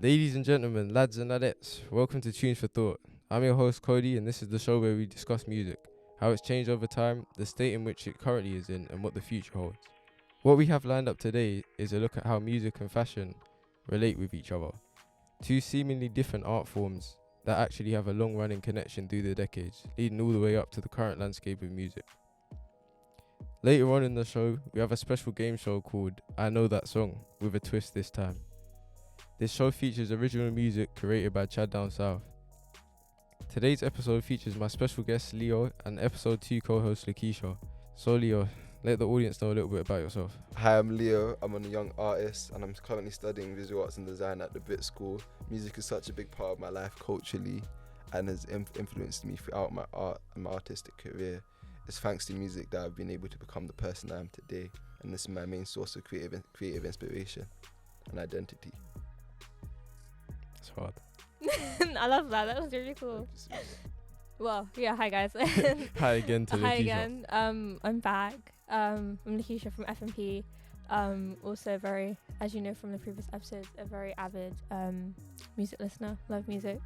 Ladies and gentlemen, lads and ladettes, welcome to Tunes for Thought. I'm your host Codz, and this is the show where we discuss music, how it's changed over time, the state in which it currently is in, and what the future holds. What we have lined up today is a look at how music and fashion relate with each other. Two seemingly different art forms that actually have a long-running connection through the decades, leading all the way up to the current landscape of music. Later on in the show, we have a special game show called I Know That Song, with a twist this time. This show features original music created by Chad DownSouth. Today's episode features my special guest Leo and episode 2 co-host Lakeesha. So Leo, let the audience know a little bit about yourself. Hi, I'm Leo. I'm a young artist and I'm currently studying visual arts and design at the Brit School. Music is such a big part of my life culturally and has influenced me throughout my art and my artistic career. It's thanks to music that I've been able to become the person I am today, and this is my main source of creative inspiration and identity. It's hard. I love that. That was really cool. Well, yeah, hi guys. Hi again to Lakeesha. Hi again. I'm back. I'm Lakeesha from FMP. Also very, as you know from the previous episodes, a very avid music listener. Love music.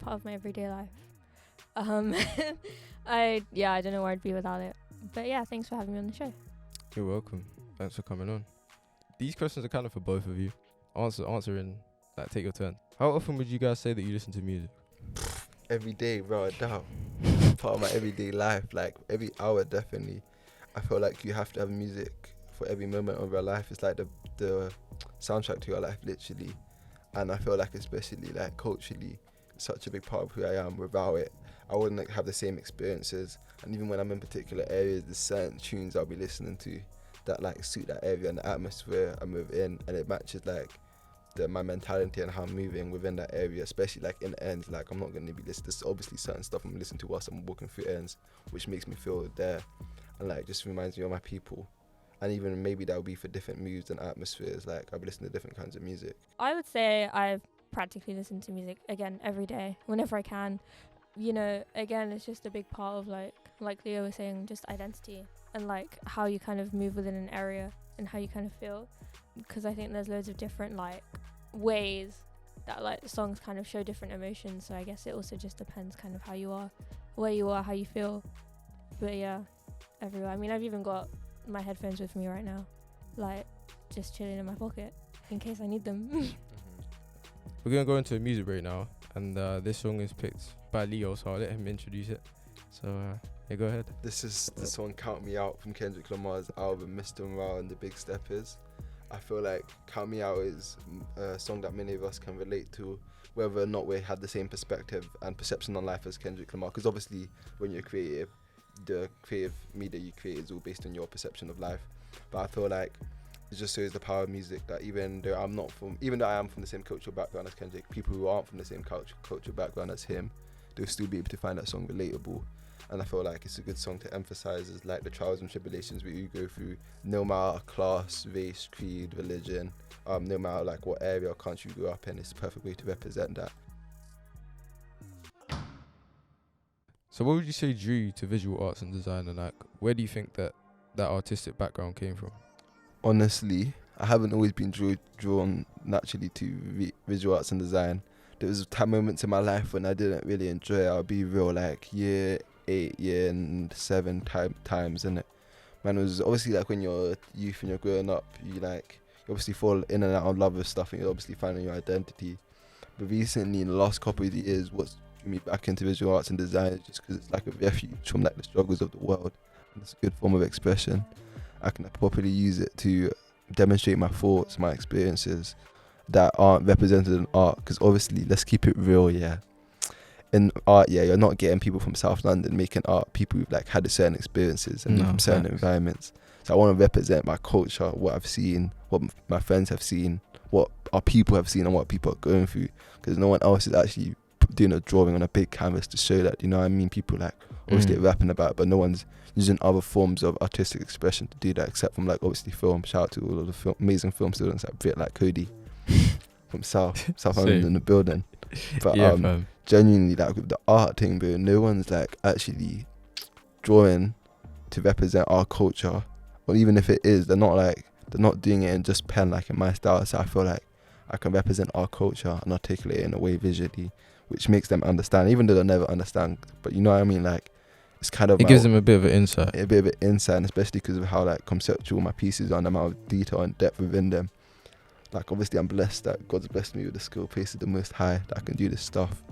Part of my everyday life. I don't know where I'd be without it. But yeah, thanks for having me on the show. You're welcome. Thanks for coming on. These questions are kind of for both of you. Answering, like, take your turn. How often would you guys say that you listen to music? Every day, bro, I doubt. Part of my everyday life, like every hour, definitely. I feel like you have to have music for every moment of your life. It's like the soundtrack to your life, literally. And I feel like, especially like culturally, it's such a big part of who I am. Without it, I wouldn't like have the same experiences. And even when I'm in particular areas, there's certain tunes I'll be listening to that like suit that area and the atmosphere I'm within, and it matches like my mentality and how I'm moving within that area, especially like in ends. Like I'm not going to be listening. There's obviously certain stuff I'm listening to whilst I'm walking through ends, which makes me feel there, and like just reminds me of my people. And even maybe that would be for different moods and atmospheres. Like I'll be listening to different kinds of music. I would say I've practically listened to music again every day, whenever I can. You know, again, it's just a big part of like Leo was saying, just identity and like how you kind of move within an area and how you kind of feel. Because I think there's loads of different like ways that like songs kind of show different emotions. So I guess it also just depends kind of how you are, where you are, how you feel. But yeah, everywhere. I mean, I've even got my headphones with me right now, like just chilling in my pocket in case I need them. We're going to go into a music break now, and this song is picked by Leo, so I'll let him introduce it. So yeah, go ahead. This is the song Count Me Out from Kendrick Lamar's album Mr. Morale and the Big Steppers. I feel like Count Me Out is a song that many of us can relate to, whether or not we had the same perspective and perception on life as Kendrick Lamar. Because obviously, when you're creative, the creative media you create is all based on your perception of life. But I feel like it just shows the power of music that even though I am from the same cultural background as Kendrick, people who aren't from the same cultural background as him, they'll still be able to find that song relatable. And I feel like it's a good song to emphasize is like the trials and tribulations we go through, no matter class, race, creed, religion, no matter like what area or country you grew up in. It's the perfect way to represent that. So what would you say drew you to visual arts and design, and like where do you think that artistic background came from? Honestly, I haven't always been drawn naturally to visual arts and design. There was moments in my life when I didn't really enjoy it. I'll be real, like year 8, year 7 times, and man, it was obviously like when you're youth and you're growing up, you obviously fall in and out of love with stuff, and you're obviously finding your identity. But recently, in the last couple of years, what's drew me back into visual arts and design is just because it's like a refuge from like the struggles of the world, and it's a good form of expression. I can properly use it to demonstrate my thoughts, my experiences that aren't represented in art. Because obviously, let's keep it real, yeah. In art, yeah, you're not getting people from South London making art, people who've like had certain experiences and from certain environments. So I want to represent my culture, what I've seen, what my friends have seen, what our people have seen, and what people are going through. Because no one else is actually doing a drawing on a big canvas to show that, you know what I mean? People like obviously rapping about it, but no one's using other forms of artistic expression to do that, except from like obviously film. Shout out to all of the amazing film students like Codz from South London in the building. But genuinely, like with the art thing, bro, no one's like actually drawing to represent our culture, or even if it is, they're not doing it in just pen like in my style. So I feel like I can represent our culture and articulate it in a way visually, which makes them understand, even though they'll never understand. But you know what I mean? Like, it's kind of it gives them a bit of an insight. A bit of an insight, and especially because of how like conceptual my pieces are and the amount of detail and depth within them. Like, obviously, I'm blessed that God's blessed me with the skill, places the most high, that I can do this stuff.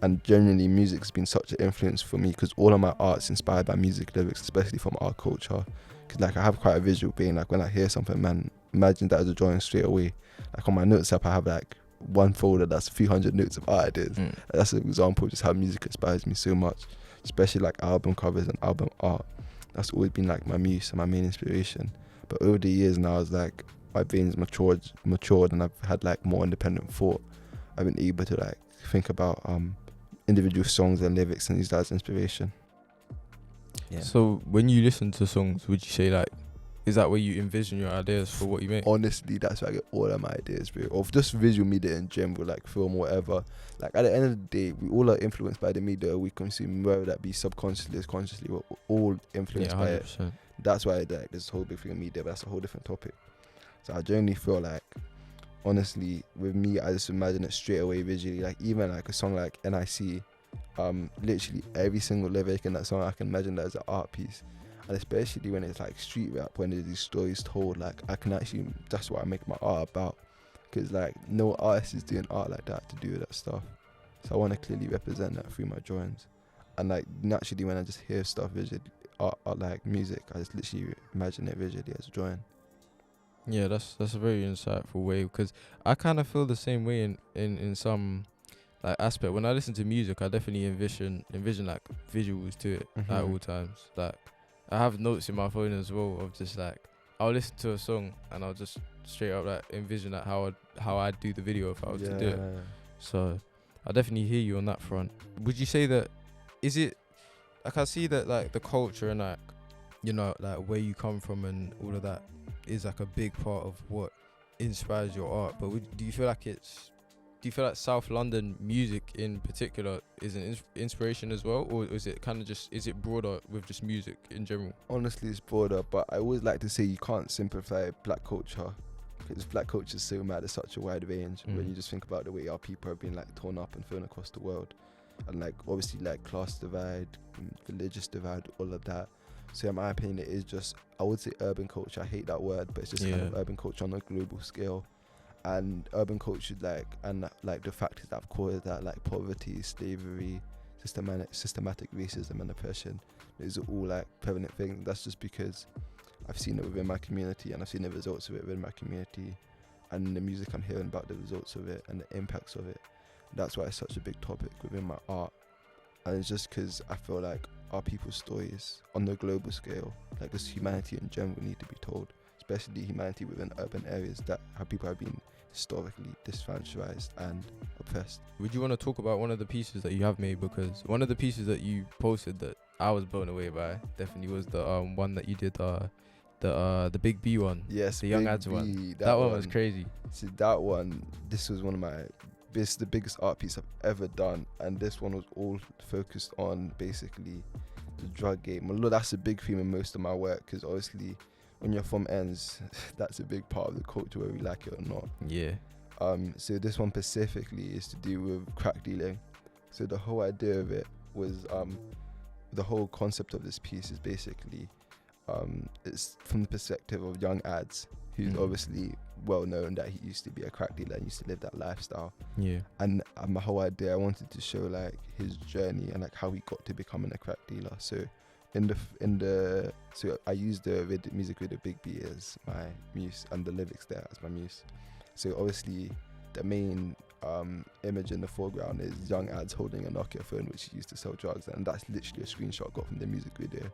And generally, music's been such an influence for me because all of my art's inspired by music lyrics, especially from our culture. Because like I have quite a visual brain. Like when I hear something, man, imagine that as a drawing straight away. Like on my notes app, I have like one folder that's a few hundred notes of art ideas. That's an example of just how music inspires me so much, especially like album covers and album art. That's always been like my muse and my main inspiration. But over the years now, it's like my brain's matured and I've had like more independent thought. I've been able to like think about individual songs and lyrics and use that as inspiration. Yeah. So when you listen to songs, would you say like, is that where you envision your ideas for what you make? Honestly, that's where I get all of my ideas, bro. Of just visual media in general, like film, whatever. Like at the end of the day, we all are influenced by the media we consume, whether that be subconsciously or consciously. We're all influenced by it. That's why like, there's this whole big thing of media, but that's a whole different topic. So I generally feel like, honestly, with me, I just imagine it straight away visually. Like even like a song like NIC, literally every single lyric in that song, I can imagine that as an art piece. And especially when it's like street rap, when there's these stories told, like I can actually, that's what I make my art about. Because like no artist is doing art like that to do that stuff. So I want to clearly represent that through my drawings. And like naturally when I just hear stuff visually, art like music, I just literally imagine it visually as a drawing. Yeah, that's a very insightful way, because I kind of feel the same way in some like aspect. When I listen to music, I definitely envision like visuals to it at all times. Like I have notes in my phone as well of just like I'll listen to a song and I'll just straight up like envision like how I'd do the video if I was to do it. So I definitely hear you on that front. Would you say that is it like I see that like the culture and like, you know, like where you come from and all of that is like a big part of what inspires your art, but do you feel like South London music in particular is an inspiration as well, or is it kind of just, is it broader with just music in general? Honestly, it's broader, but I always like to say you can't simplify black culture, because black culture is so mad, it's such a wide range. When you just think about the way our people have been like torn up and thrown across the world, and like obviously like class divide, religious divide, all of that. So in my opinion, it is just, I would say urban culture. I hate that word, but it's just kind of urban culture on a global scale. And urban culture, like the factors that have caused that, like poverty, slavery, systematic racism and oppression, these are all like prevalent things. That's just because I've seen it within my community, and I've seen the results of it within my community, and the music I'm hearing about the results of it and the impacts of it. That's why it's such a big topic within my art. And it's just because I feel like our people's stories on the global scale, like just humanity in general, need to be told, especially humanity within urban areas that how people have been historically disfranchised and oppressed. Would you want to talk about one of the pieces that you have made? Because one of the pieces that you posted that I was blown away by definitely was the one that you did, the Big B one. Yes, the Young Ads one. That one was crazy. See, that one, this was one of my, this is the biggest art piece I've ever done, and this one was all focused on basically the drug game. Although that's a big theme in most of my work, because obviously when you're from ends, that's a big part of the culture, whether we like it or not. Yeah. So this one specifically is to do with crack dealing. So the whole idea of it was, the whole concept of this piece is basically, it's from the perspective of young Ads, who's obviously well known that he used to be a crack dealer and used to live that lifestyle. Yeah. And my whole idea, I wanted to show like his journey and like how he got to becoming a crack dealer. So so I used the music video Big B as my muse and the lyrics there as my muse. So obviously the main image in the foreground is young Ads holding a Nokia phone which he used to sell drugs, and that's literally a screenshot I got from the music video.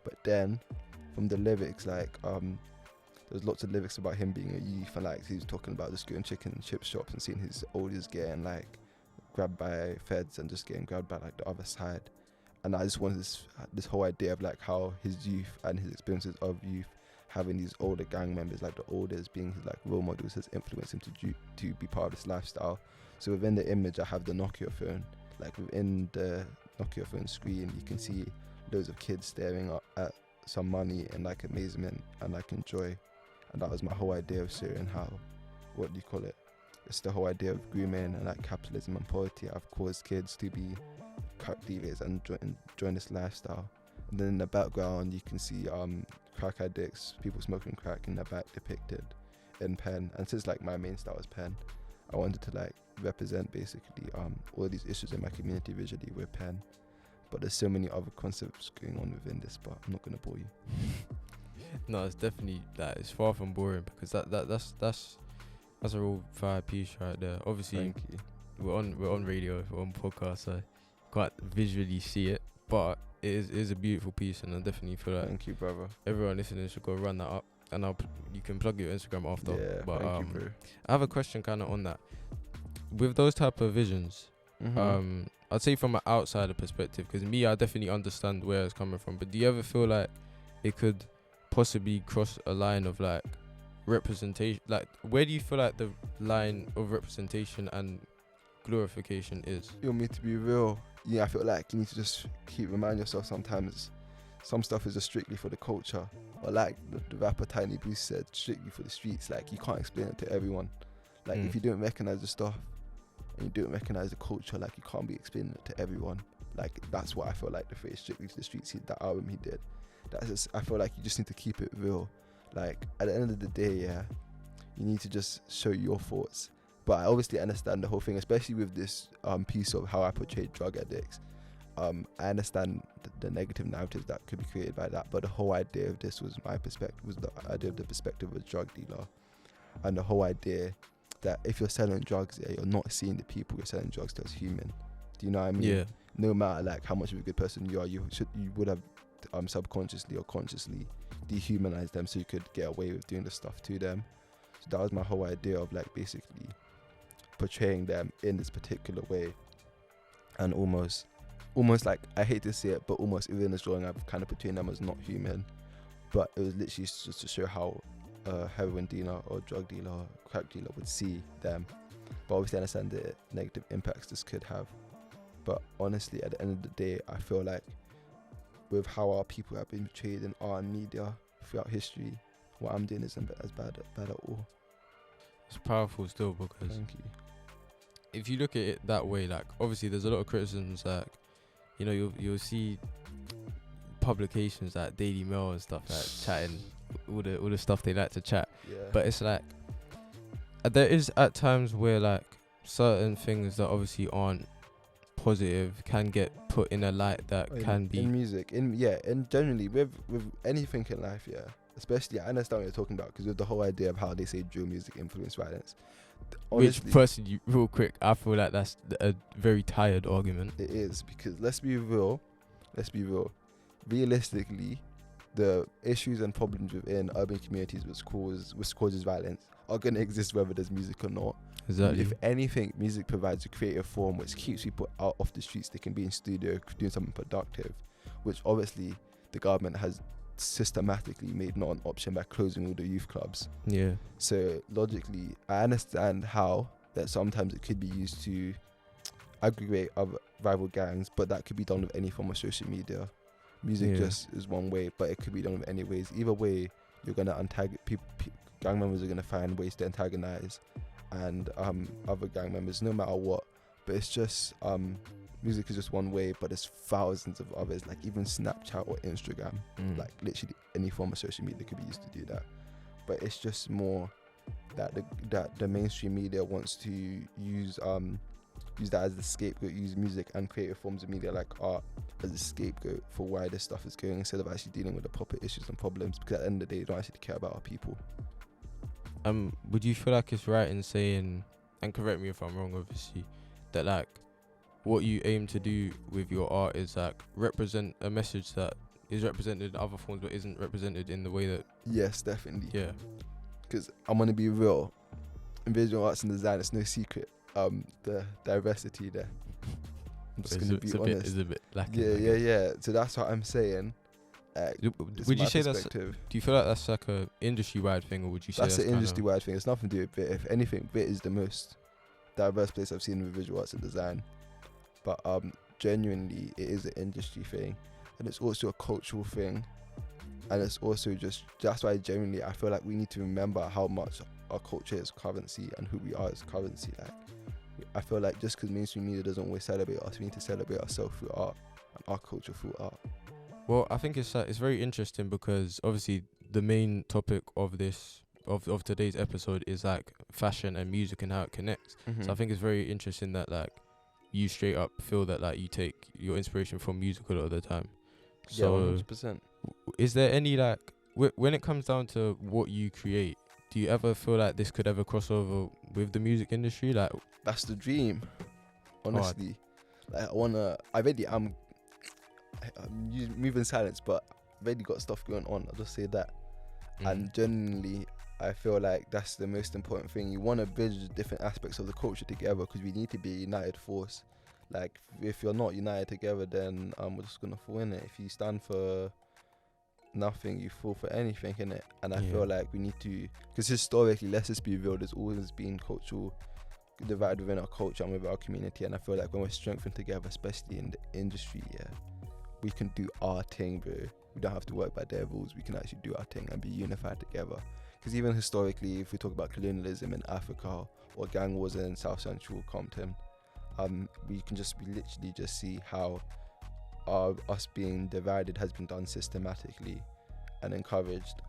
But then from the lyrics, like there's lots of lyrics about him being a youth, and like he was talking about just going chicken and chip shops and seeing his oldies getting like grabbed by feds and just getting grabbed by like the other side. And I just wanted this whole idea of like how his youth and his experiences of youth, having these older gang members, like the oldest being his like role models, has influenced him to be part of this lifestyle. So within the image, I have the Nokia phone. Like within the Nokia phone screen, you can see loads of kids staring at some money and like amazement and like enjoy. And that was my whole idea of showing how, what do you call it? it's the whole idea of grooming and like capitalism and poverty have caused kids to be crack dealers and join this lifestyle. And then in the background you can see crack addicts, people smoking crack in the back depicted in pen. And since like my main style is pen, I wanted to like represent basically all these issues in my community visually with pen. But there's so many other concepts going on within this, but I'm not gonna bore you. No, it's definitely like it's far from boring, because that's a real fire piece right there. Obviously, Thank you. we're on radio, we're on podcast, so you can't visually see it, but it is a beautiful piece, and I definitely feel like Thank you, brother. everyone listening should go run that up, and you can plug your Instagram after. Yeah, but thank you, bro. I have a question kind of on that. With those type of visions, I'd say from an outsider perspective, because me, I definitely understand where it's coming from, but do you ever feel like it could possibly cross a line of like representation? Like, where do you feel like the line of representation and glorification is? You want me to be real? Yeah, I feel like you need to just keep reminding yourself sometimes some stuff is just strictly for the culture, or like the rapper Tiny Boost said, strictly for the streets. Like, you can't explain it to everyone. Like, if you don't recognize the stuff and you don't recognize the culture, like, you can't be explaining it to everyone. Like, that's what I feel like the phrase strictly to the streets, that album he did. That's just, I feel like you just need to keep it real. Like, at the end of the day, yeah, you need to just show your thoughts. But I obviously understand the whole thing, especially with this piece of how I portrayed drug addicts. I understand the negative narratives that could be created by that, but the whole idea of this was my perspective, was the idea of the perspective of a drug dealer, and the whole idea that if you're selling drugs, yeah, you're not seeing the people you're selling drugs to as human. Do you know what I mean? Yeah. No matter like how much of a good person you are, you would have subconsciously or consciously dehumanized them so you could get away with doing the stuff to them. So that was my whole idea of like basically portraying them in this particular way, and almost like, I hate to say it, but almost within this drawing I've kind of portrayed them as not human. But it was literally just to show how a heroin dealer or drug dealer or crack dealer would see them. But obviously I understand the negative impacts this could have. But honestly, at the end of the day, I feel like with how our people have been portrayed in art and media throughout history, what I'm doing isn't as bad at all. It's powerful still, because Thank you. if you look at it that way, like, obviously there's a lot of criticisms, like, you know, you'll see publications like Daily Mail and stuff like chatting all the stuff they like to chat. Yeah. But it's like there is at times where like certain things that obviously aren't positive can get put in a light that can be in music, and generally with anything in life, yeah. Especially, I understand what you're talking about, because with the whole idea of how they say drill music influenced violence. Honestly, which personally, real quick, I feel like that's a very tired argument. it is, because let's be real. Realistically, the issues and problems within urban communities which causes violence are going to exist whether there's music or not. Exactly. If anything, music provides a creative form which keeps people out off the streets. They can be in studio doing something productive, which obviously the government has systematically made not an option by closing all the youth clubs. Yeah. So logically, I understand how that sometimes it could be used to aggregate other rival gangs, but that could be done with any form of social media. Music just is one way, but it could be done with any ways. Either way, you're gonna gang members are gonna find ways to antagonize and other gang members, no matter what. But it's just music is just one way, but there's thousands of others, like even Snapchat or Instagram. Like literally any form of social media could be used to do that. But it's just more that the mainstream media wants to use that as the scapegoat, use music and creative forms of media like art as a scapegoat for why this stuff is going, instead of actually dealing with the proper issues and problems, because at the end of the day, they don't actually care about our people. Would you feel like it's right in saying, and correct me if I'm wrong obviously, that like what you aim to do with your art is like represent a message that is represented in other forms but isn't represented in the way that... Yes, definitely. Yeah. Because I'm going to be real, in visual arts and design, it's no secret the diversity there. I'm just going to be honest. It's a bit lacking. Yeah. So that's what I'm saying. Would you say that's... Do you feel like that's like a industry-wide thing, or would you say that's an industry-wide thing? It's nothing to do with Bit. If anything, Bit is the most diverse place I've seen with visual arts and design. But genuinely, it is an industry thing, and it's also a cultural thing, and it's also just that's why genuinely I feel like we need to remember how much our culture is currency and who we are is currency. Like, I feel like just because mainstream media doesn't always celebrate us, we need to celebrate ourselves through art and our culture through art. Well, I think it's very interesting because obviously the main topic of this of today's episode is like fashion and music and how it connects. So I think it's very interesting that like you straight up feel that like you take your inspiration from music a lot of the time. So yeah, 100%. Is there any like when it comes down to what you create, do you ever feel like this could ever cross over with the music industry? Like, that's the dream, honestly. Like, I'm moving silence, but I've already got stuff going on. I'll just say that. And genuinely, I feel like that's the most important thing. You want to bridge different aspects of the culture together because we need to be a united force. Like, if you're not united together, then we're just gonna fall in it. If you stand for nothing, you fall for anything, innit? And I feel like we need to, because historically, let's just be real, there's always been cultural divide within our culture and with our community. And I feel like when we're strengthened together, especially in the industry, we can do our thing, bro. We don't have to work by their rules. We can actually do our thing and be unified together. Because even historically, if we talk about colonialism in Africa or gang wars in South Central Compton, we literally just see how us being divided has been done systematically and encouraged.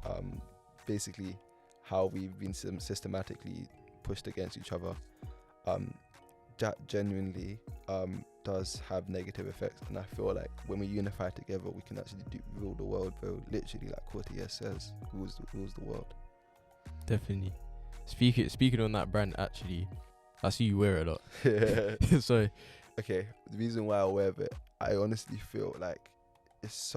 Basically, how we've been systematically pushed against each other. That genuinely does have negative effects, and I feel like when we unify together, we can actually rule the world, bro. Literally, like Codz says, rules the world. Definitely. Speaking on that brand, actually, I see you wear it a lot. So, okay, the reason why I wear it, I honestly feel like it's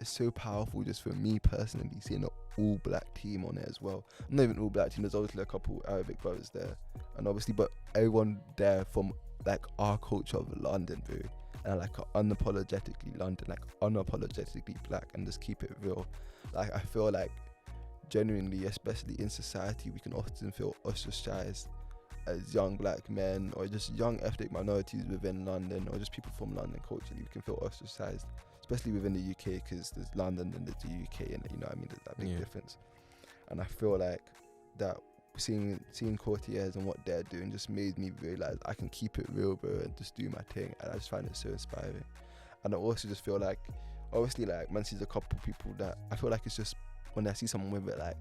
so powerful just for me personally seeing an all black team on it as well. Not even all black team, there's obviously a couple Arabic brothers there, and obviously, but everyone there from like our culture of London, bro, and like unapologetically London, like unapologetically black, and just keep it real. Like, I feel like genuinely, especially in society, we can often feel ostracized as young black men or just young ethnic minorities within London, or just people from London culturally. We can feel ostracized, especially within the UK, because there's London and there's the UK, and you know what I mean, there's that big difference. And I feel like that seeing Codz and what they're doing just made me realize I can keep it real, bro, and just do my thing. And I just find it so inspiring. And I also just feel like, obviously, like, man sees a couple people that I feel like it's just when I see someone with it, like,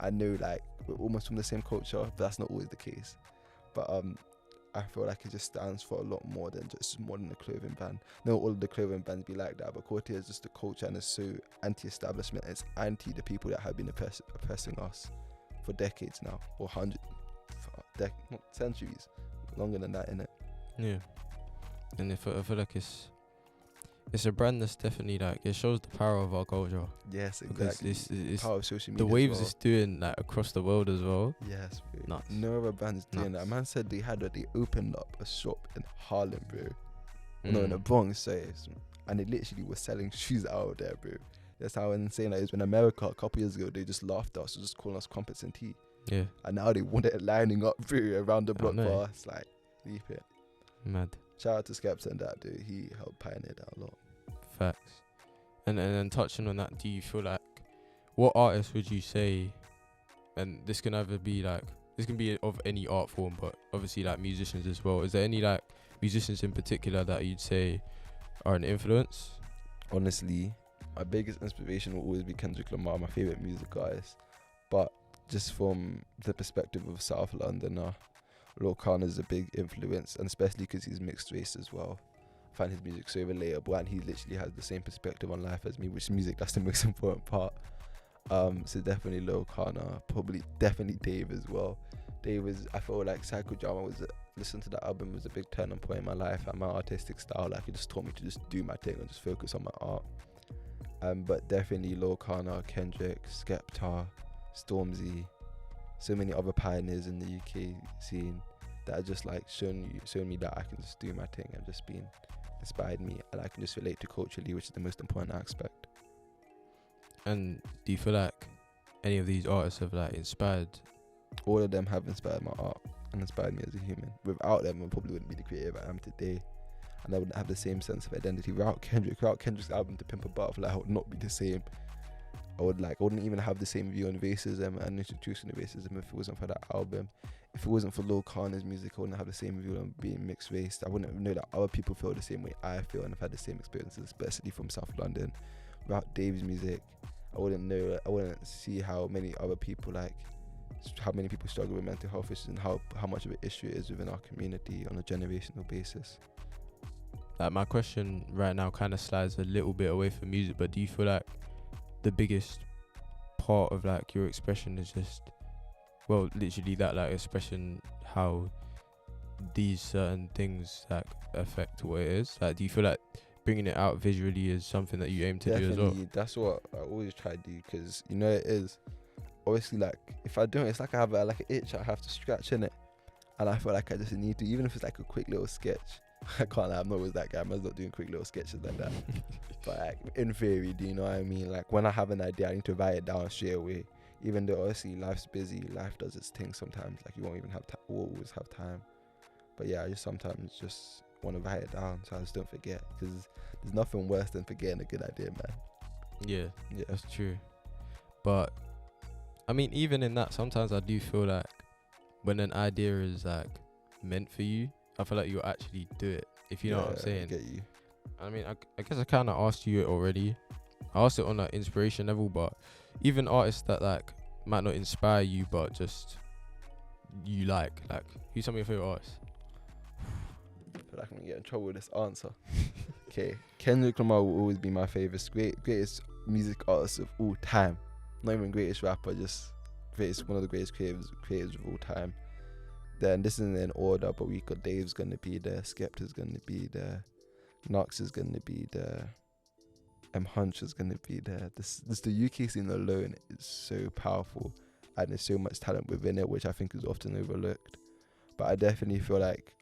I know like we're almost from the same culture, but that's not always the case. But I feel like it just stands for a lot more than just more than a clothing brand. No, all of the clothing brands be like that, but Codz is just the culture, and it's so anti-establishment. It's anti the people that have been oppressing us for decades now, or centuries, longer than that, innit? Yeah. And I feel like it's a brand that's definitely like, it shows the power of our culture. Yes, exactly. Because it's power of social media. The waves it's doing like across the world as well. Yes, bro. Nuts. No other brands doing that. Man said they opened up a shop in Harlem, bro. No, in the Bronx, and they literally were selling shoes out of there, bro. That's how insane that is. In America, a couple years ago, they just laughed at us, just calling us crumpets and tea. Yeah. And now they want it lining up, bro, around the block for us. Like, leave it. Mad. Shout out to Skepta and that, dude. He helped pioneer that a lot. Facts. And then touching on that, do you feel like, what artists would you say, and this can either be like, this can be of any art form, but obviously like musicians as well. Is there any like musicians in particular that you'd say are an influence? Honestly, my biggest inspiration will always be Kendrick Lamar, my favorite music artist. But just from the perspective of South London, Lil Khan is a big influence, and especially because he's mixed race as well. I find his music so relatable, and he literally has the same perspective on life as me, which is music, that's the most important part. So definitely Lil Khan, definitely Dave as well. Dave was, I feel like Psychodrama listen to that album was a big turning point in my life and my artistic style. Like, it just taught me to just do my thing and just focus on my art. But definitely Lil Khan, Kendrick, Skepta, Stormzy, so many other pioneers in the UK scene that are just like shown me that I can just do my thing, and just been inspired me, and I can just relate to culturally, which is the most important aspect. And do you feel like any of these artists have like inspired? All of them have inspired my art and inspired me as a human. Without them, I probably wouldn't be the creator I am today, and I wouldn't have the same sense of identity. Without Kendrick's album To Pimp a Butterfly, I would not be the same. I wouldn't even have the same view on racism and institutional racism if it wasn't for that album. If it wasn't for Lil Kana's music, I wouldn't have the same view on being mixed race. I wouldn't know that other people feel the same way I feel and have had the same experiences, especially from South London. Without Dave's music, I wouldn't see how many other people how many people struggle with mental health issues and how much of an issue it is within our community on a generational basis. Like, my question right now kind of slides a little bit away from music, but do you feel like the biggest part of like your expression is just, well, literally that like expression, how these certain things like affect what it is? Like, do you feel like bringing it out visually is something that you aim to do as well? That's what I always try to do, because you know it is. Obviously, like, if I don't, it's like I have an itch I have to scratch in it, and I feel like I just need to, even if it's like a quick little sketch. I can't lie, I'm not always that guy. I'm not doing quick little sketches like that. But like, in theory, do you know what I mean? Like, when I have an idea, I need to write it down straight away. Even though obviously life's busy, life does its thing sometimes. Like, you won't even always have time. But yeah, I just sometimes just want to write it down so I just don't forget. Because there's nothing worse than forgetting a good idea, man. Yeah, that's true. But I mean, even in that, sometimes I do feel like when an idea is like meant for you, I feel like you'll actually do it, if you know what I'm saying. I get you. I mean, I guess I kind of asked you it already. I asked it on an inspiration level, but even artists that like might not inspire you, but just you like who's some of your favorite artists? I feel like I'm gonna get in trouble with this answer. Okay, Kendrick Lamar will always be my favorite, greatest music artist of all time. Not even greatest rapper, just one of the greatest creatives of all time. Then this isn't in order, but we got Dave's gonna be there, Skepta's gonna be there, Knox is gonna be there, Hunch is gonna be there. This the UK scene alone is so powerful, and there's so much talent within it, which I think is often overlooked. But I definitely feel like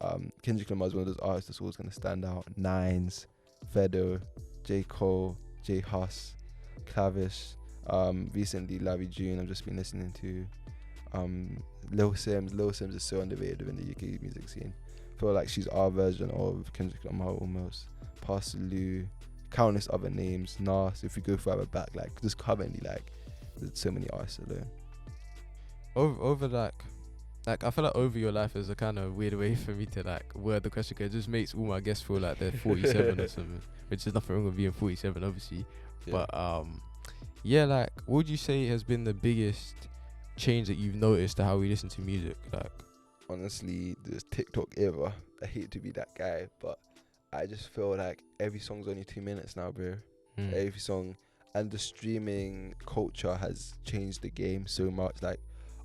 Kendrick Lamar is one of those artists that's always gonna stand out. Nines, Vedo, J. Cole, J. Huss, Clavish. Recently Larry June I've just been listening to. Lil Sims is so underrated in the UK music scene. I feel like she's our version of Kendrick Lamar almost. Pastor Lou, countless other names. Nas, if we go further back, like just currently, like there's so many artists alone. Over like I feel like over your life is a kind of weird way for me to like word the question, because it just makes all my guests feel like they're 47 or something, which is nothing wrong with being 47 obviously. Yeah. But yeah, like what would you say has been the biggest change that you've noticed to how we listen to music? Like, honestly, this TikTok era, I hate to be that guy, but I just feel like every song's only 2 minutes now, bro. Every song, and the streaming culture has changed the game so much. Like,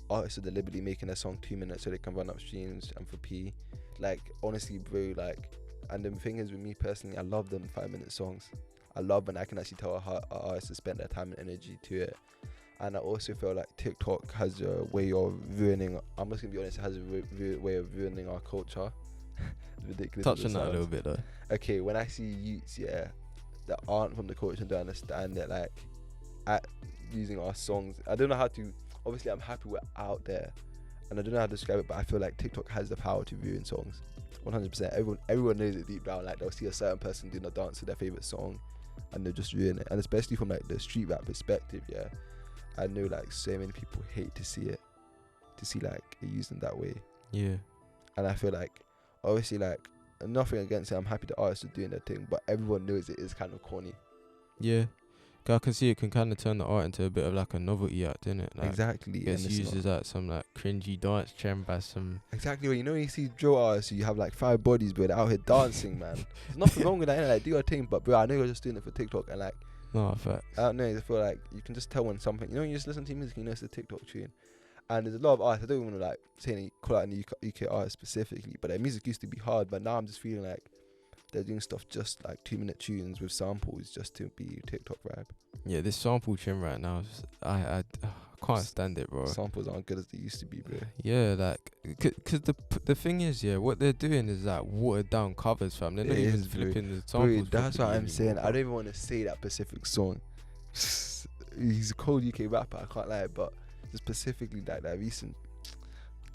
artists are deliberately making a song 2 minutes so they can run up streams and for P. Like, honestly, bro, like, and the thing is with me personally, I love them 5-minute songs. I love when I can actually tell an artist to spend their time and energy to it. And I also feel like TikTok has a way of ruining, I'm just going to be honest, it has a way of ruining our culture. Ridiculous. Touch on that a little bit though. Okay, when I see youths, that aren't from the culture and don't understand that, like, at using our songs, I don't know how to, obviously I'm happy we're out there, and I don't know how to describe it, but I feel like TikTok has the power to ruin songs. 100%. Everyone knows it deep down. Like, they'll see a certain person doing a dance to their favorite song, and they'll just ruin it. And especially from like the street rap perspective, I know like so many people hate to see it, like it used in that way. Yeah. And I feel like, obviously, like, nothing against it. I'm happy the artists are doing their thing, but everyone knows it is kind of corny. Yeah. I can see it can kind of turn the art into a bit of like a novelty act, innit? Like, exactly. It's used as like some like cringy dance trend by some. Exactly. Well, you know, you see drill artists, you have like 5 bodies, but they're out here dancing, man. There's nothing wrong with that, innit? Like, do your thing, but bro, I know you're just doing it for TikTok, and like, no, facts. I don't know. I feel like you can just tell when something, you know, when you just listen to music, you know it's a TikTok tune. And there's a lot of artists, I don't want to like say any, call out any UK artists specifically, but their music used to be hard, but now I'm just feeling like they're doing stuff just like 2-minute tunes with samples just to be TikTok vibe. Yeah, this sample trend right now, I can't stand it, bro. Samples aren't good as they used to be, bro. Yeah, like, cause the thing is, what they're doing is like watered down covers, fam. They're not even flipping the samples. Bro, that's what I'm saying. I don't even want to say that specific song. He's a cold UK rapper, I can't lie, but specifically that recent.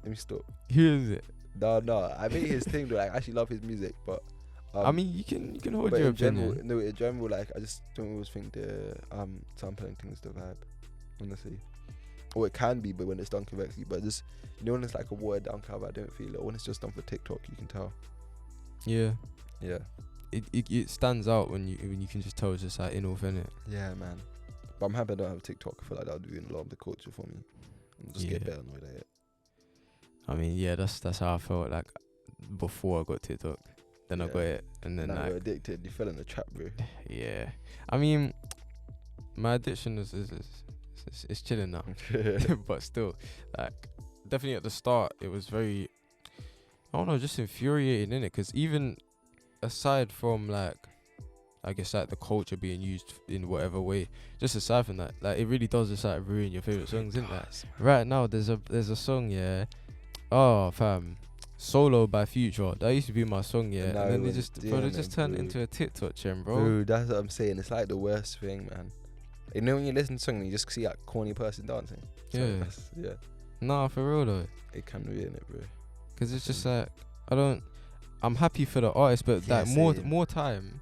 Let me stop. Who is it? No, I mean his thing though. Like, I actually love his music, but I mean, you can hold but your in general, opinion. no, in general, like I just don't always think the sampling thing is the vibe, honestly. Or it can be, but when it's done correctly. But just, you know, when it's like a watered down cover, I don't feel it. When it's just done for TikTok, you can tell. Yeah. Yeah. It stands out when you can just tell it's just like inauthentic. Yeah, man. But I'm happy I don't have TikTok. I feel like that would ruin a lot of the culture for me. And just get better annoyed at it. I mean, yeah, that's how I felt like before I got TikTok. Then I got it, and then now you're addicted. You fell in the trap, bro. Yeah. I mean, my addiction is chilling now, but still, like, definitely at the start, it was very, I don't know, just infuriating, innit? Because even aside from, like, I guess, like, the culture being used in whatever way, just aside from that, like, it really does just, like, ruin your favorite songs, isn't it? Right now, there's a song, yeah. Oh, fam. Solo by Future. That used to be my song, yeah. And then they just turned it into a TikTok trend, bro. Bro, that's what I'm saying. It's like the worst thing, man. You know when you listen to a song and you just see that corny person dancing? Yeah. Yeah. Nah, for real though. It can ruin it, bro. Because it's just like, I'm happy for the artist, but like more time,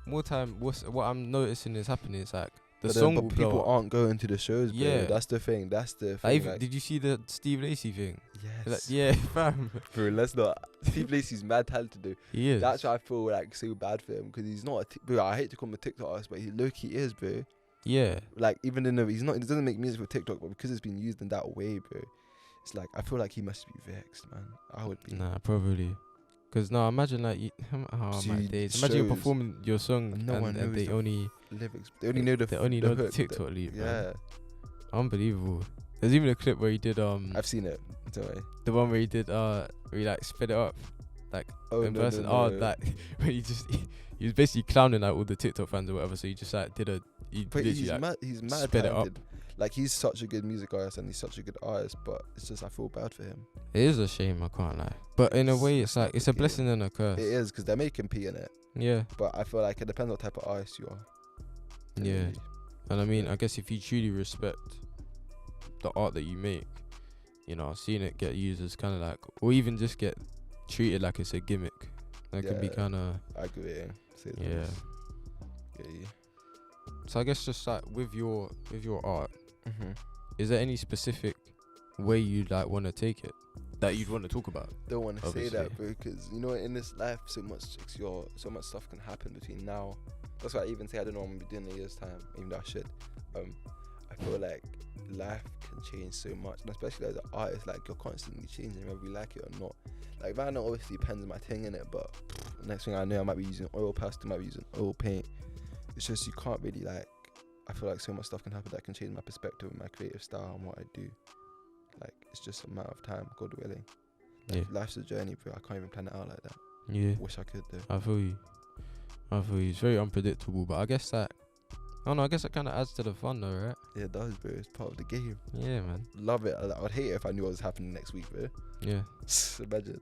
what I'm noticing is happening is like, the song will people blow up. aren't going to the shows, bro. Yeah. That's the thing. Like, did you see the Steve Lacy thing? Yes. Like, yeah, fam. Bro, let's not. Steve Lacy's mad talented, though. He is. That's why I feel like so bad for him, because he's not bro, I hate to call him a TikTok artist, but he low-key is, bro. Yeah. Like, even though he doesn't make music for TikTok, but because it's been used in that way, bro, it's like, I feel like he must be vexed, man. I would be. Nah, probably. Because now imagine like, my days. Imagine you're performing your song and they only lyrics. They only know the TikTok lead. Yeah. Unbelievable. There's even a clip where he did I've seen it. Don't worry. The one where he did where he like sped it up, like in person. No. Like when he was basically clowning like all the TikTok fans or whatever. So he just like he's mad sped it up. Like, he's such a good music artist and he's such a good artist, but it's just, I feel bad for him. It is a shame, I can't lie. But in a way, it's like, it's a blessing and a curse. It is, because they're making P in it. Yeah. But I feel like it depends what type of artist you are. Yeah. And I mean, I guess if you truly respect the art that you make, you know, seeing it get used as kind of like, or even just get treated like it's a gimmick, that can be kind of... I agree. Yeah. So I guess just like with your art, is there any specific way you'd like want to take it that you'd want to talk about? Don't want to say that, bro, because you know, in this life, so much stuff can happen between now. That's why I even say I don't know what I'm gonna be doing in a year's time, even though I should. I feel like life can change so much, and especially as an artist, like, you're constantly changing whether you like it or not. Like, right now, obviously, pens are my thing in it, but next thing I know, I might be using oil pastel, might be using oil paint. It's just, you can't really, like, I feel like so much stuff can happen that can change my perspective and my creative style and what I do. Like, it's just a matter of time, God willing. Like, life's a journey, bro. I can't even plan it out like that. Yeah. Wish I could, though. I feel you. It's very unpredictable, but I guess that, I don't know, I guess it kind of adds to the fun, though, right? Yeah, it does, bro. It's part of the game. Yeah, man. Love it. I would hate it if I knew what was happening next week, bro. Yeah. Imagine.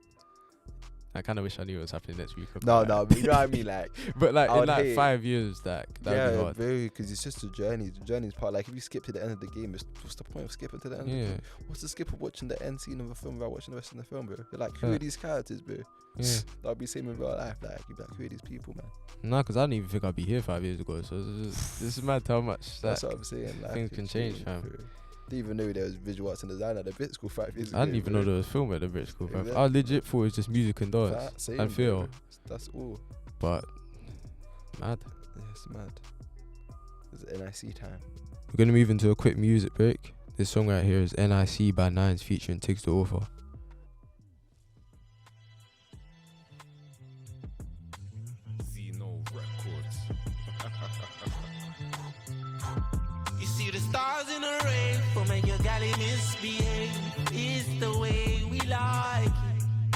I kind of wish I knew what was happening next week. No, but you know what I mean, like. But like in like 5 years, that'd be hard. Yeah, because it's just a journey. The journey's part. Like, if you skip to the end of the game, what's the point of skipping to the end? Of the game? What's the skip of watching the end scene of a film without watching the rest of the film, bro? You're like, who are these characters, bro? Yeah. That'd be same in real life. Like, you'd be like, who are these people, man? Nah, because I didn't even think I'd be here 5 years ago. So this is mad how much that's what I'm saying. Like, things can change, fam. Didn't even know there was visual arts and design at the Brit School 5 years ago. I didn't even know there was film at the Brit School. Exactly. I legit thought it was just music and dance and film. That's all. But mad. Yeah, it's mad. It's NIC time. We're gonna move into a quick music break. This song right here is NIC by Nines featuring Tiggs the Author. The stars in the rain for make your galley misbehave. It's the way we like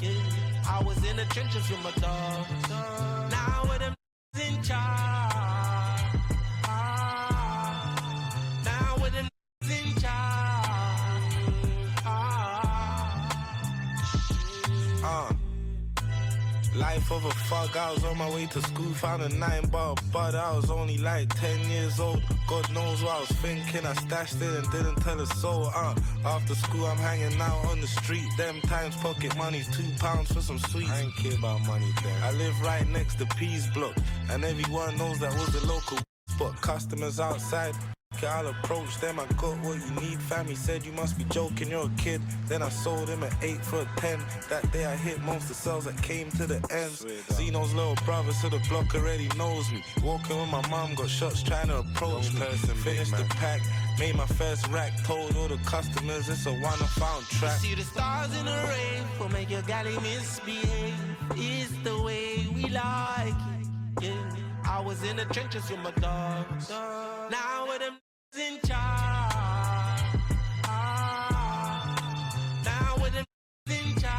it. Yeah. I was in the trenches with my dogs. Now with them in charge. Now with them in charge. life of a thug. I was on my way to school, found a 9-bar bud. I was only like 10 years old. God knows what I was thinking. I stashed it and didn't tell a soul. After school, I'm hanging out on the street. Them times pocket money's £2 for some sweets. I ain't care about money then. I live right next to Peas Block, and everyone knows that was the local spot. Customers outside, I'll approach them. I got what you need. Family said you must be joking, you're a kid. Then I sold him at 8 for a 10. That day I hit most of the sales that came to the ends. Zeno's little brother to the block already knows me. Walking with my mom, got shots trying to approach me. Finished the pack, made my first rack. Told all the customers it's a one I found track. You see the stars in the rain will make your galley misbehave. It's the way we like it. Yeah. I was in the trenches with my dogs. Now with them in charge. Now with them in charge.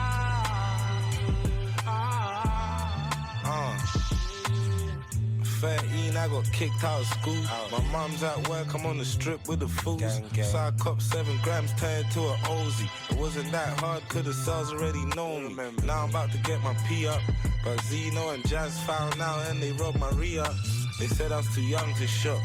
13, I got kicked out of school. My mom's at work, I'm on the strip with the fools. So I copped 7 grams, turned to an Ozy. It wasn't that hard, cause the cells already know me. Now I'm about to get my P up, but Zeno and Jazz found out and they robbed my re-up. They said I was too young to shop,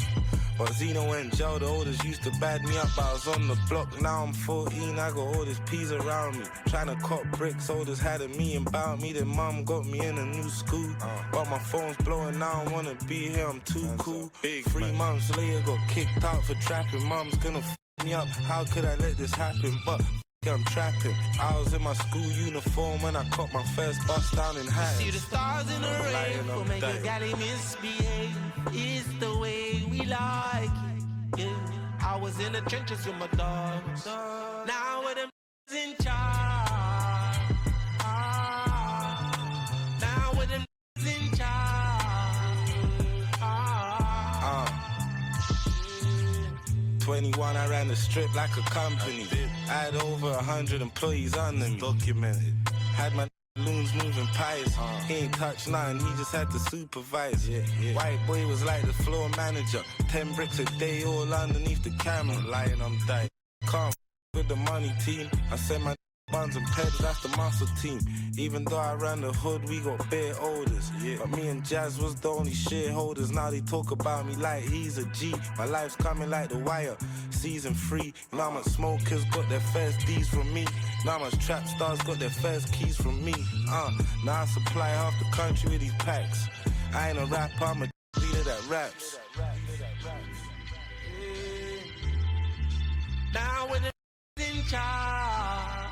but Zeno and Joe, the oldest, used to bad me up. I was on the block, now I'm 14, I got all this peas around me. Trying to cop bricks, oldest had a million about me. Then mom got me in a new school, but my phone's blowing, now I wanna be here, I'm too cool. 3 months later, got kicked out for trapping. Mom's gonna f me up, how could I let this happen? But I'm trapping. I was in my school uniform when I caught my first bus down in Hatton. See the stars in the rain will make your galley misbehave. It's the way we like it. Yeah. I was in the trenches with my dogs. Now with them in charge. Now with them in charge. 21, I ran the strip like a company. I had over 100 employees under me. Documented. Had my loons moving pies. He ain't touched nothing, he just had to supervise. White boy was like the floor manager. 10 bricks a day all underneath the camera. Lying, I'm dying. Can't with the money team. I said my buns and peds, that's the muscle team. Even though I ran the hood, we got bare orders. But me and Jazz was the only shareholders. Now they talk about me like he's a G. My life's coming like The Wire, season 3. Now much smokers got their first D's from me. Now much trap stars got their first keys from me. Now I supply half the country with these packs. I ain't a rapper, I'm a leader that raps. Now with them in charge.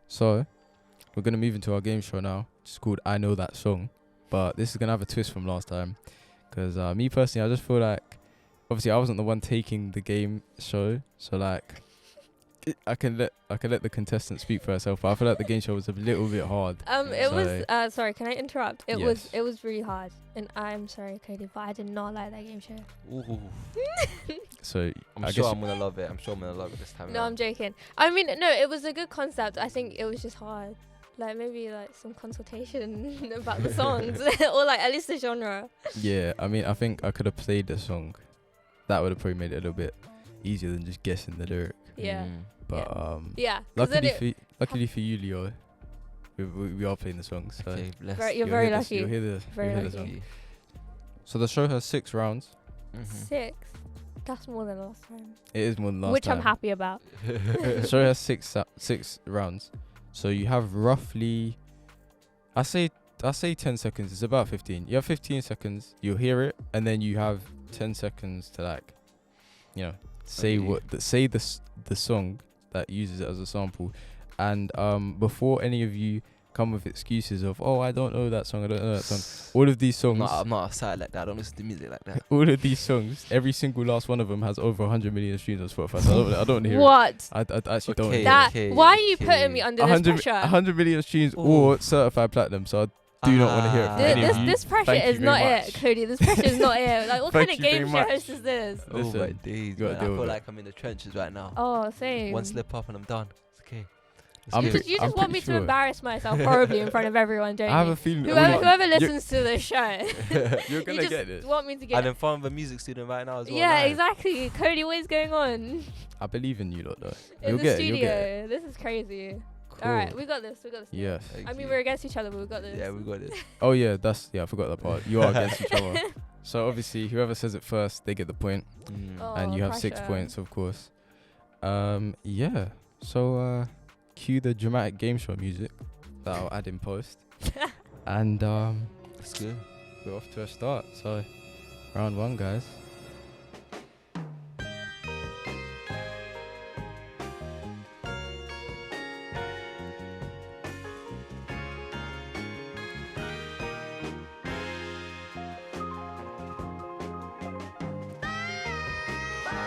So, we're going to move into our game show now. It's called I Know That Song. But this is going to have a twist from last time. Because me personally, I just feel like, obviously I wasn't the one taking the game show. So like, I can let the contestant speak for herself. But I feel like the game show was a little bit hard. It was, sorry, can I interrupt? It Yes. was really hard. And I'm sorry, Cody, but I did not like that game show. Ooh. So I'm sure I'm gonna love it. I'm sure I'm gonna love it this time. No, I'm joking. I mean, no, it was a good concept. I think it was just hard. Like maybe like some consultation about the songs or like at least the genre. Yeah, I mean, I think I could have played the song. That would have probably made it a little bit easier than just guessing the lyric. Yeah. But yeah. luckily for you, Leo, we are playing the songs. So Okay, you're very lucky. You'll hear the Very song. So the show has 6 rounds. 6. That's more than last time. It is more than last Which time. I'm happy about. The show has 6 rounds. So you have roughly, I say 10 seconds. It's about 15. You have 15 seconds. You'll hear it, and then you have 10 seconds to like, say the song that uses it as a sample. And before any of you come with excuses of, oh, I don't know that song, all of these songs, I'm not outside like that. I don't listen to music like that. all of these songs, every single last one of them has over 100 million streams on Spotify. So I don't want to hear what? it. I actually don't. Okay. Wanna hear it. Why are you putting me under this pressure? 100 million streams or certified platinum. So I do not want to hear it from any of you. This pressure Thank is you not very it, much. Cody. This pressure is not it. Like, what Thank kind of you game very show much. host is this? Oh my Listen, days, you gotta man. I deal feel with like I'm in the trenches right now. Oh, same. One slip up and I'm done. It's okay. I'm You good. just, you I'm just want me pretty to sure. embarrasse myself horribly in front of everyone, don't I have you? a feeling Whoever listens to the show, you're you gonna just get this. want me to And get. in front of a music student right now as well. Yeah, live. exactly. Cody, what is going on I believe in you lot though. in You'll the get it. studio? You'll get it. This is crazy. Cool. All right, we got this. We got this. Yes. Thank I mean, you. we're against each other, but we got this. Yeah, we got this. Oh yeah, I forgot that part. You are against each other. So obviously, whoever says it first, they get the point, Oh, and you have 6 pressure. points, of course. Yeah. So cue the dramatic game show music that I'll add in post, and That's good. we're off to a start. So round 1, guys.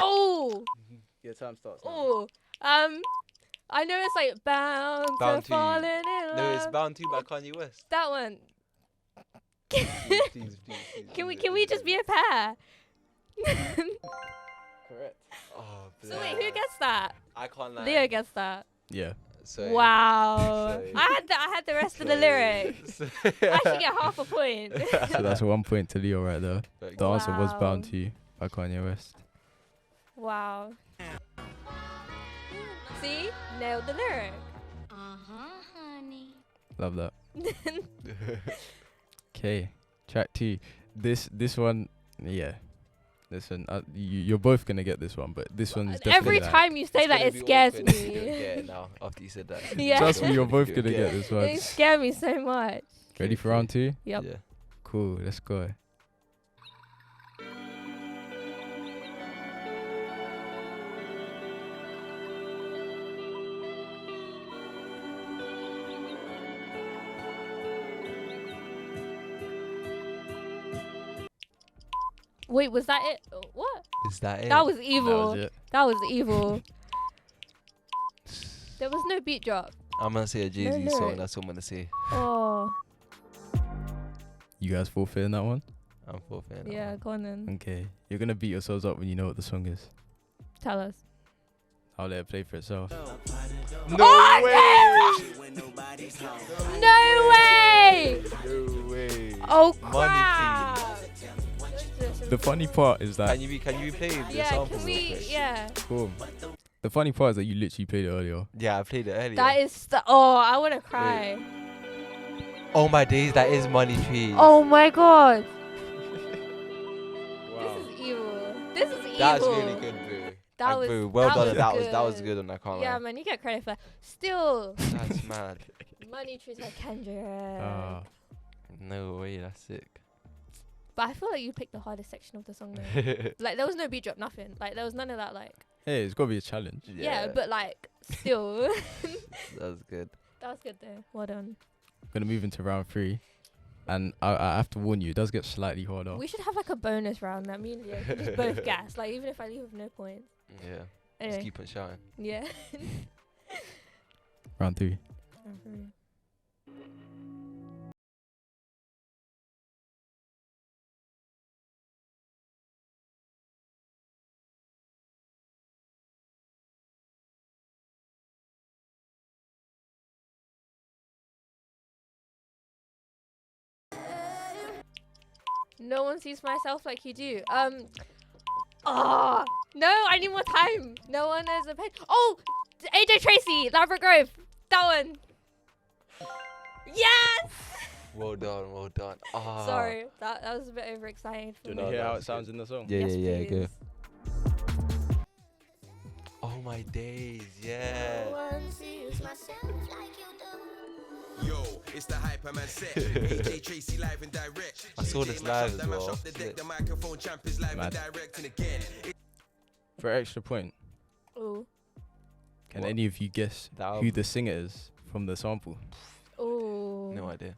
Oh, Your time starts. oh. I know it's like bound Bound to to- falling in love. No, it's Bound to by Kanye West. That one. Please, Can we just be a pair? Correct. Oh, So wait, who gets that? I can't lie. Leo gets that. Yeah. Sorry. Wow. Sorry. I had the rest of the lyrics. I should get half a point. So that's 1 point to Leo right there. The answer was Wow. Bound to You by Kanye West. Wow. See? Nailed the lyric. Honey. Love that. Okay, track 2. This one, yeah. Listen, you're both gonna get this one, but this one's definitely Every like- time you say that, it scares Yeah, me. now after you said that. Yeah. Trust me, you're both gonna get this one. It scared me so much. Ready for round 2? Yep. Yeah. Cool, let's go. Wait, was that it? What? Is that it? That was That evil. was it. That was evil. There was no beat drop. I'm gonna say a Jay-Z No song. lyrics. That's what I'm gonna say. Oh, You guys forfeiting that one? I'm forfeiting. that yeah, one. go on then. Okay, you're gonna beat yourselves up when you know what the song is. Tell us. I'll let it play for itself. No Oh, way! No way! No way. Oh Money crap! The funny part is that Can you replay the Yeah, sample can real we? quick? Yeah. cool. The funny part is that you literally played it earlier. Yeah, I played it earlier. That is. Oh, I want to cry. Oh my days, that is Money Tree. Oh my god. Wow. This is evil. This is evil. That's really good, bro. That Like, was. bro, well that done. Was That was good, and I can't Yeah, lie. man, you get credit for that. Still, That's mad. Money Trees by Kendrick. Ah, No way, that's sick. But I feel like you picked the hardest section of the song though. Like there was no beat drop, nothing. Like there was none of that. Like hey, it's gotta be a challenge. yeah, but like still, that was good. that was good though. Well done. Gonna move into round 3, and I have to warn you, it does get slightly harder. We should have like a bonus round that me and Leo can just both guess. Like even if I leave with no points. Yeah. Anyway, Just keep on shouting. yeah. Round 3. No one sees myself like you do. Oh no, I need more time. No one has a pen. Oh, AJ Tracy, Labrador Grove. That one. Yes. Well done, well done. Ah. Sorry, that was a bit overexcited for Do you me. want to hear how it that's sounds in the song? Yeah, Yes, yeah, go. please. Oh my days, yeah. No one sees myself like you do. Yo, it's the Hyperman set. AJ Tracy live and direct. I saw this live as well. The deck, the microphone champ is live Mad. and direct. And again, For an extra point, Ooh. can What? any of you guess The who album. the singer is from the sample? Ooh. No idea.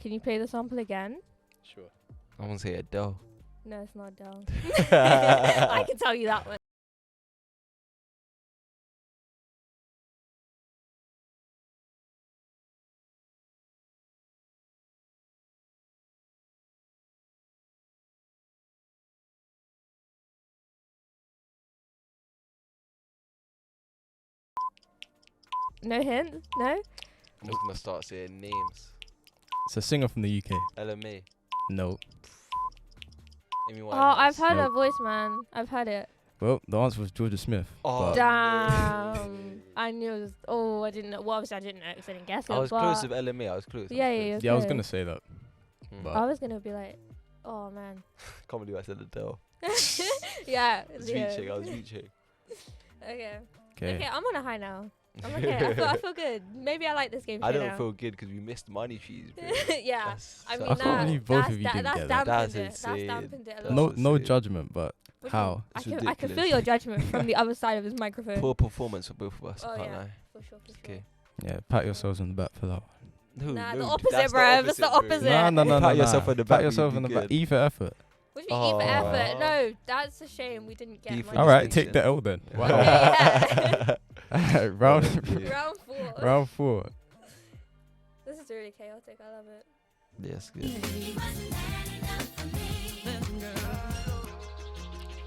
Can you play the sample again? Sure. I want to say Adele. No, it's not Adele. I can tell you that one. No hints? No? I'm just gonna start saying names. It's a singer from the UK. LMA. No. Amy Oh, Winehouse. I've heard her Nope. voice, man. I've heard it. Well, the answer was Georgia Smith. Oh, but Damn. I knew it was. Oh, I didn't know. Well, obviously, I didn't know because I didn't guess it. I was but close with LMA. I was close. Yeah, yeah, yeah, I was okay. gonna say that. But I was gonna be like, oh man. Can't believe I said Adele. Yeah. I was yeah. reaching. I was reaching. Okay. okay. Okay, I'm on a high now. I'm okay. I feel good. Maybe I like this game. I too don't now. feel good because we missed money trees, bro. Yeah. That's I mean, I can't believe both of you didn't that's get that. dampened That's it. That's insane. dampened it a That's lot. No insane. judgment, but What do you mean? how? I It's can feel ridiculous. your judgment from the other side of his microphone. Poor performance for both of us. Oh, I can't yeah. lie. For sure. Okay. Yeah, pat yourselves on the back for that one. No, Nah, no, the opposite, that's bruv. That's the bro. opposite. No, no, no, no. Pat yourself on the back, Pat yourself you'd on the be back. good. E for effort. What do you mean, E for Oh. effort? No, that's a shame. We didn't get E money. for All right, distinction. take the L then. Wow. Yeah. round Yeah. Round 4. round 4. This is really chaotic. I love it. Yes, good.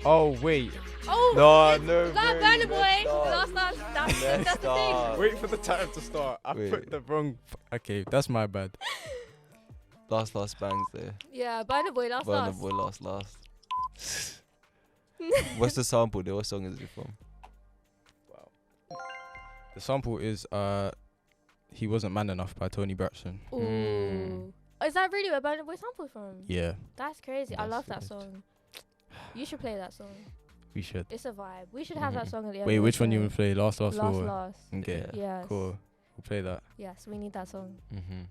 Oh wait. Oh, No, that bro, Burna you Boy. messed up. That's the Messed thing. up. Wait for the time to start. I Wait. put the wrong. Okay, that's my bad. Last bangs there. Yeah, Burna Boy. Last. Burna Boy last. What's the sample there? What song is it from? The sample is "He Wasn't Man Enough" by Tony Braxton. Ooh. Mm. Is that really where Burna Boy sample from? Yeah, That's crazy. I That's love that it. song. You should play that song. we should. It's a vibe. We should have that Mhm. song at the end. Wait, of which the one you show. want to play? Last or? Last. Okay, Yeah. Yes. cool. We'll play that. Yes, we need that song. Mm-hmm.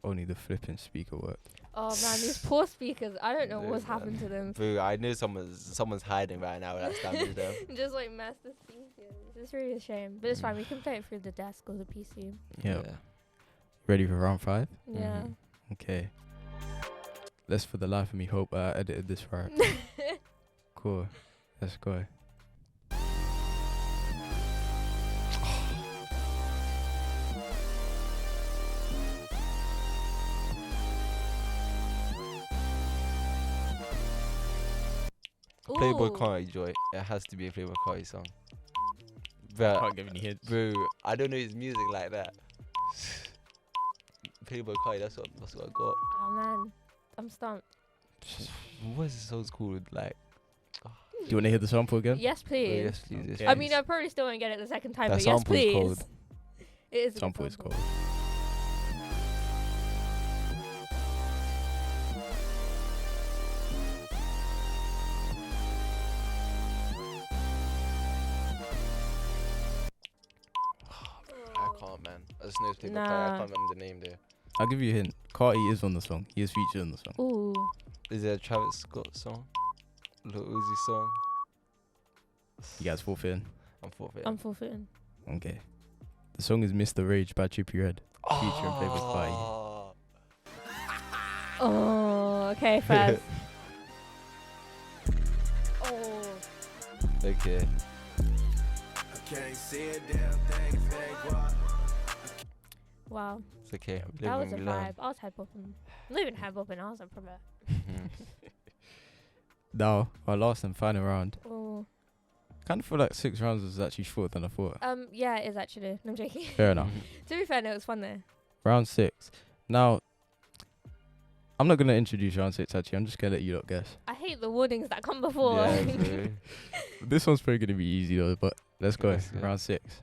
Only the flipping speaker worked. Oh man, these poor speakers. I don't know Yeah, what's man. happened to them. Bro, I know someone's hiding right now. That's damage them. Just like mess the speakers. It's really a shame, but it's fine. We can play it through the desk or the PC. Yeah. Ready for round 5? Yeah. Mhm. Okay. Let's for the life of me hope I edited this right. Cool. Let's go. Playboy Ooh. Carti Joy. It has to be a Playboy Carti song. But Can't give any hints. bro, I don't know his music like that. Playboy Carti, that's what I got. Oh man, I'm stumped. What is this song called? Like, Do you want to hear the sample again? Yes, oh, please. yes, please. Yes, Okay. I mean, please. I probably still won't get it the second time, That but yes, sample is please. cold. It is. A good Sample is sample. cold. I can't, man. I just know it's Playboy Carti. I Nah. can't remember the name there. I'll give you a hint. Carti is on the song. He is featured on the song. Ooh. Is it a Travis Scott song? Lil Uzi song? You guys forfeiting? I'm forfeiting. I'm forfeiting. Okay. The song is Mr. Rage by Trippie Redd. Featuring Playboy Carti. Oh. Oh, okay, Faz. Oh. Okay. Can't see a damn thing, fake walk. Wow. It's okay. That was Live a and we learn. vibe. I was head bopping. Not even head bopping. I was a proper. Mhm. Now, our last and final round. Oh. Kind of feel like 6 rounds was actually shorter than I thought. Yeah, it is actually. No, I'm joking. Fair enough. To be fair, no, it was fun though. Round 6. Now, I'm not going to introduce round 6 actually. I'm just going to let you lot guess. I hate the warnings that come before. Yeah, bro. This one's probably going to be easy though, but let's go. Let's go. Round 6.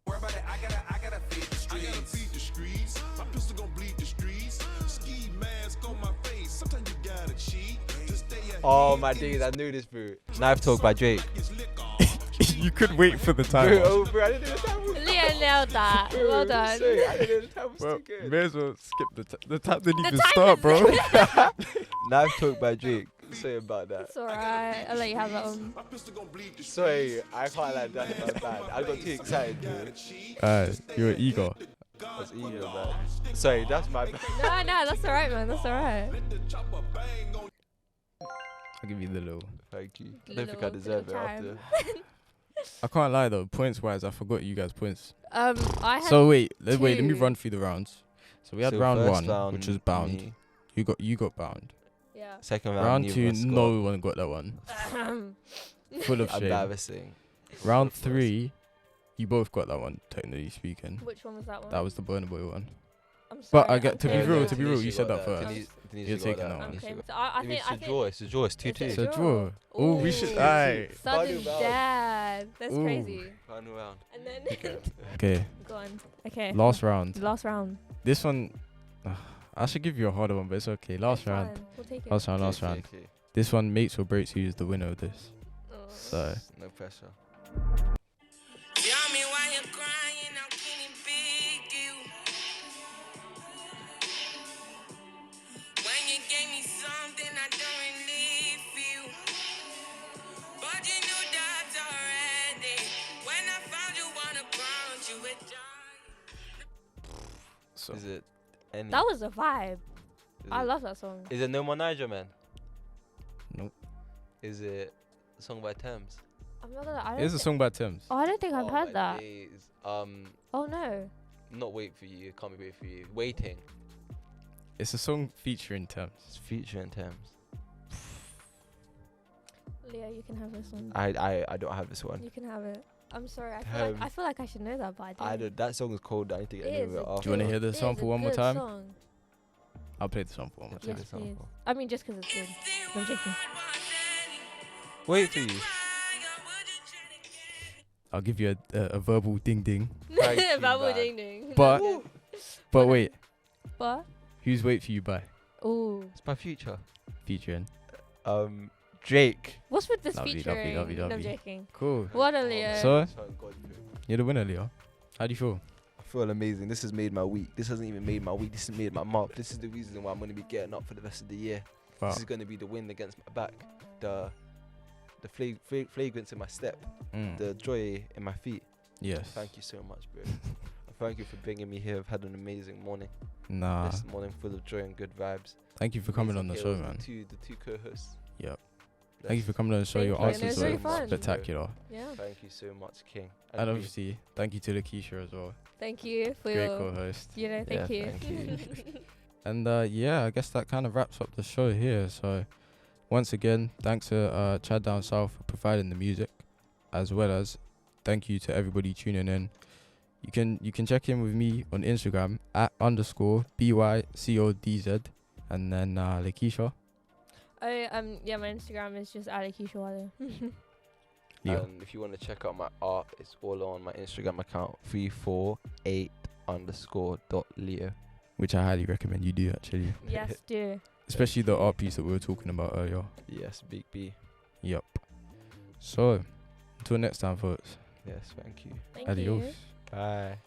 Worry about it, I gotta feed the streets. I gotta feed the streets. My pistol gon' bleed the streets. Ski mask on my face. Sometimes you gotta cheat. Just stay ahead. Oh my days, I knew this, bro. Knife Talk by Drake. You could wait for the Bro, time. oh, bro, I didn't know the time was Leo nailed that. Well done. Sorry, I didn't know the time was Well, too good. may as well skip the time. The time didn't The even time start, is- bro. Knife Talk by Drake. Sorry about that. It's alright. I'll let you have that one. My pistol gon' bleed the streets. Sorry, I can't like that. That's bad. I got too excited, bro. You're eager. I was eager, man. Sorry, that's my bad. No, that's alright, man. That's alright. I'll give you the little. Thank you. I don't think I Little deserve it time. after. I can't lie though. Points wise, I forgot you guys' points. I had. So wait, let me two. run through the rounds. So we had So round first 1, which was bound. me. You got bound. Yeah. Second round, Round neither 2, of us got. no one got that one. Full of shame. Embarrassing. Round 3, You both got that one, technically speaking. Which one was that one? That was the Burna Boy one. I'm sorry. But I get to be I'm real. sorry. To be real, you said that first. Denise You're got taking that one. Okay, Denise so I got- think It's a draw. It's a draw. It's 2-2. It's a draw. Oh, we should. Aye. Sudden Final round. dad. That's Ooh. crazy. Final round. And then Okay. go on. Okay. Last round. Last round. This one, I should give you a harder one, but it's okay. Last It's round. fine. We'll take it. Last round. Last round. This one makes or breaks who is the winner of this. Oh. So No pressure. Tell me why you're crying, how can it be you? When you gave me something I don't really feel, but you knew that already. When I found you on the ground, you were dying. So Is it any? That was a vibe. is I it- love that song. Is it No More Niger Man? Nope. Is it a song by Thames? I'm not gonna. I don't It's a thi- song by Thames. Oh, I don't think I've Oh, heard my that. days. Oh no. Not Wait For You. Can't be Wait For You. Waiting. It's a song featuring Thames. It's featuring Thames. Leo, you can have this one. I don't have this one. You can have it. I'm sorry. I Damn. feel like I should know that, but I don't. I don't. That song is cold. I need to get It a is little bit a off. Do you wanna good- hear the it is sample a one more good time? song. I'll play the sample one more Play time. Yes, the please. sample. I mean, just 'cause it's good. No, I'm joking. Wait For You. I'll give you a verbal ding ding. Thank you, Babble man. ding ding. But wait, But who's Wait For You by? oh, It's by Future. Featuring. Drake. what's with this Lovely, featuring? lovely, No, I'm lovely. joking. Cool. What a Leo. So Sorry, God. you're the winner, Leo. How do you feel? I feel amazing. This has made my week. This hasn't even made my week. This has made my month. This is the reason why I'm going to be getting up for the rest of the year. Wow. This is going to be the wind against my back. The flagrance in my step. Mm. The joy in my feet. Yes. Thank you so much, bro. Thank you for bringing me here. I've had an amazing morning. Nah. This morning full of joy and good vibes. Thank you for coming on Amazing the show, heroes, man. The two co-hosts. Yep. Thank you for coming on the show. Thank Your you, and it answers was very were fun. spectacular. Yeah. Thank you so much, King. And obviously, thank you to Lakeesha as well. Thank you for Great your. co-host. You know, thank Yeah, you. thank you. And yeah, I guess that kind of wraps up the show here. So once again, thanks to Chad DownSouth for providing the music, as well as thank you to everybody tuning in. You can check in with me on Instagram @_BYCODZ, and then Lakeesha. Yeah, my Instagram is just Lakeesha Walia. Leo. And if you want to check out my art, it's all on my Instagram account 348_.leo. Which I highly recommend you do, actually. Yes, do. Especially the art piece that we were talking about earlier. Yes, Big B. Yep. So, until next time, folks. Yes, thank you. Thank Adios. you. Bye.